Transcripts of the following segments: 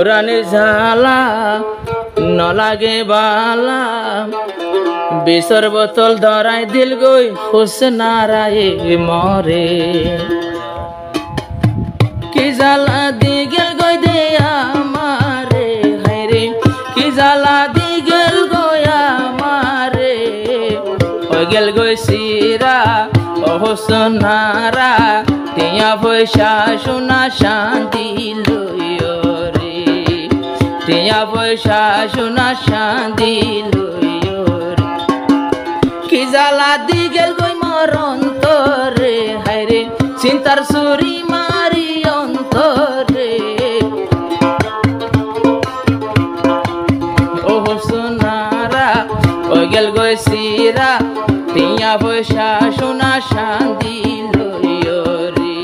পুরাণের ঝালা নলাগে বালা বিষর বোতল ধরাই দিল গই হুসনারায়ে মরে কি জ্বালা দি গেল গই দে আমারে হায়রে কি জ্বালা দি গেল গই আমারে হয়ে গেল গই সিরা ও হুসনারা টিয়া পয়সা সোনা শান্তি লইও রে টিয়া পয়সা সোনা শান্তি লইও রে কি জ্বালা দি গেল গই মোর অন্তরে হায়রে চিন্তার সুরি মারি অন্তরে ও সোনারা ও গেল গই সিরা টিয়া পয়সা সোনা শান্তি লইও রে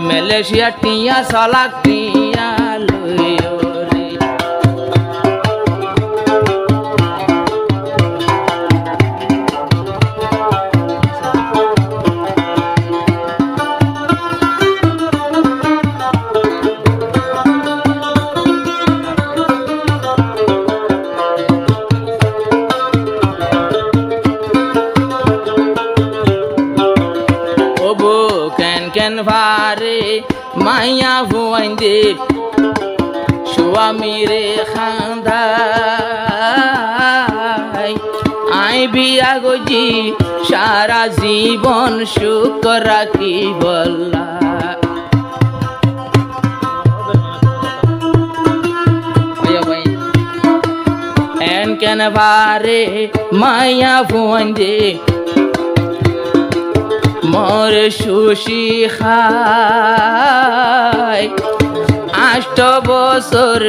মালয়েশিয়া টিয়া সালাক টিয়া লইও রে ভারে মাইয়া ভুয়াইন্দে স্বামী রে খান্দাই আই বিয়া গজি সারা জীবন সুখ রাখি বল্লা এন কেন ভারে মাইয়া ভুয়াইন্দে মোর সুশি খাই 8 বছর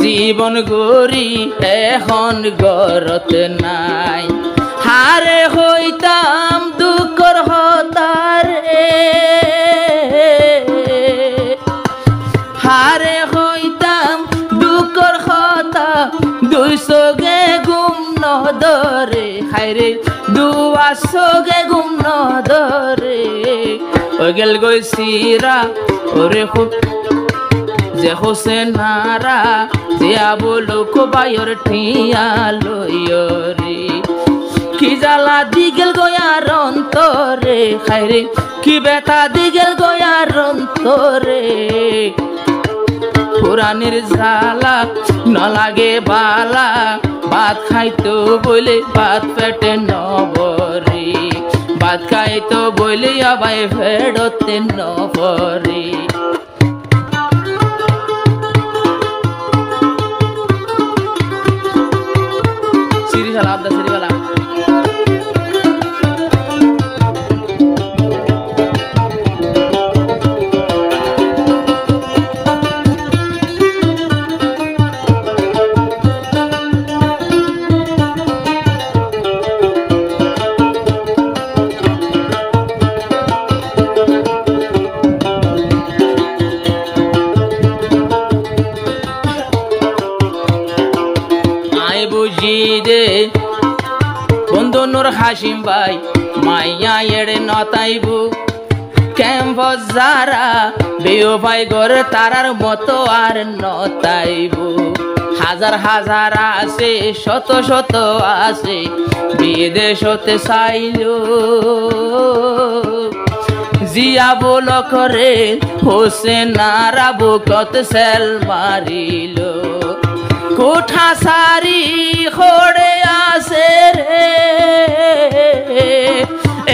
জীবন গড়ি এখন গরত নাই হারে হইতাম দুঃখর হতারে হারে হইতাম দুঃখর হতা 200 গে গুম নদরে হায়রে 200 গে গুম নদরে ও গেল গই সিরা ওরে খুব যে হোসেনারা যে আবলো কো বায়র ঠিয়া লইও রে কি জ্বালা দিগেল গয়ার অন্তরে হায়রে কি বেতা দিগেল গয়ার অন্তরে পুরাণের ঝালা নলাগে বালা ভাত খাইতো বলে ভাত পেটে নবরে ভাত খাইতো বলে আবাই ফেরতে নবরে সিরিয়াল আবদা সিরিয়াল বন্ধু নূর হাসিম ভাই মাইয়া এড়ে নতাইবু ক্যাম্পাস যারা বেও ভাই গর তারার মতো আর নতাইবু হাজার হাজার আছে শত শত আছে বিদেশ হতে চাইলো জিয়া বল করে হোসেনারা বুকত সেল মারিল কোঠা সারি খড়ে আসে রে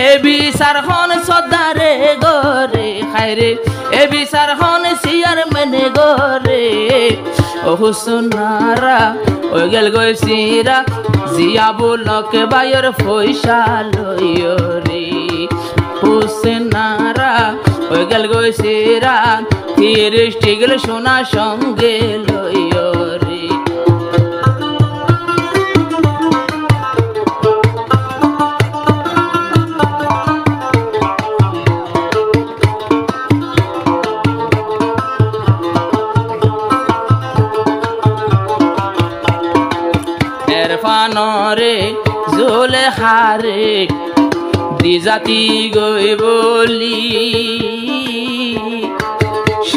এ বিচার হন সদারে গরে হায়রে এ বিচার হন সিয়ার মেনে গরে ও হুসনারা ও গেল গই সিরা জিয়া বলকে বায়র পয়সা লইও রে হুসনারা ও গেল গই সিরা তিরিশ টিগল সোনা সঙ্গে লইও রে রে জোলে হারে দিজাতি গই বলি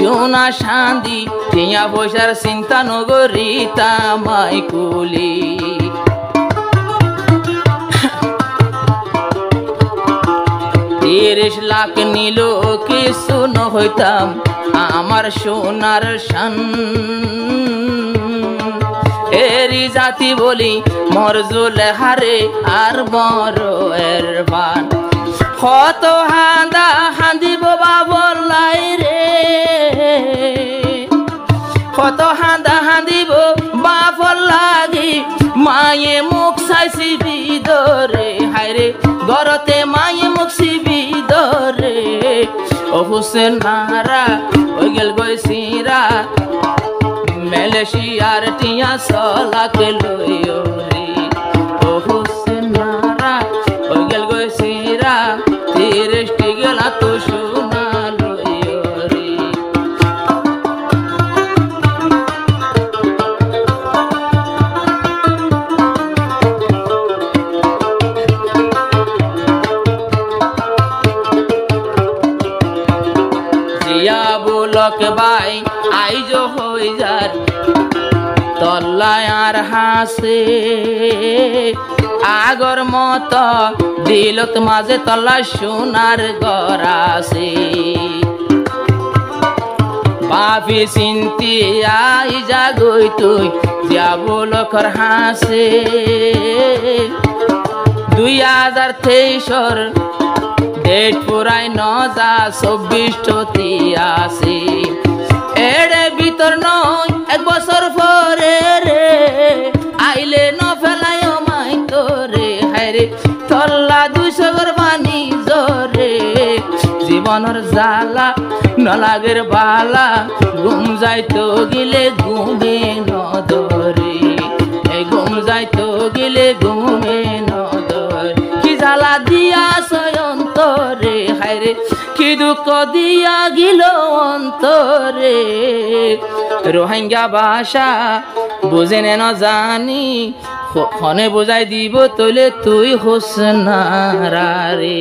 সোনা শান্তি টিয়া পয়সার চিন্তা নগরী তামাই কুলি 30 লাখ নিল কিছু নহইতাম আমার সোনার শান এরি জাতি বলি মরজুল হারে আর বড় এর বান কত হান্দা হান্দিব বাবর লাই রে কত হান্দা হান্দিব বাবর লাগি মায়ে মুখ চাইছি বিদরে হায়রে গরতে মায়ে মুখ বিদরে ও হুসেন নারা ওই গেল গইছিরা মালয়েশিয়ার টিয়া সলাক লইও রে ও হুসেন নারা ওই গেল গইছিরা 30 টি গেলা তো সোনা লইও রে জিয়া বুলক ভাই আইজো হই যার তল্লায় আর হাসে আগর মত দিলত মাঝে তল্লা সোনার গরাসে বাপি চিন্তি আই জাগই তুই যাবো লখর হাসে 2023 ডেট পুরাই ন যা 24 আসে এড়ে ভিতর নয় 1 বছর পরে রে আইলে ন ফেলায় মাই তোরে হায়রে তল্লা 200 গর বানি জরে জীবনের জ্বালা নলাগের বালা ঘুম যাইতো গিলে ঘুমে ন ধরে এই ঘুম যাইতো গিলে ঘুমে ন ধরে কি জ্বালা দিয়া অন্তরে হায়রে কি দুঃখ দিয়া গিল অন্তরে রোহিঙ্গা ভাষা বুঝে ন জানি খনে বোঝাই দিব তোলে তুই হোসনারা রে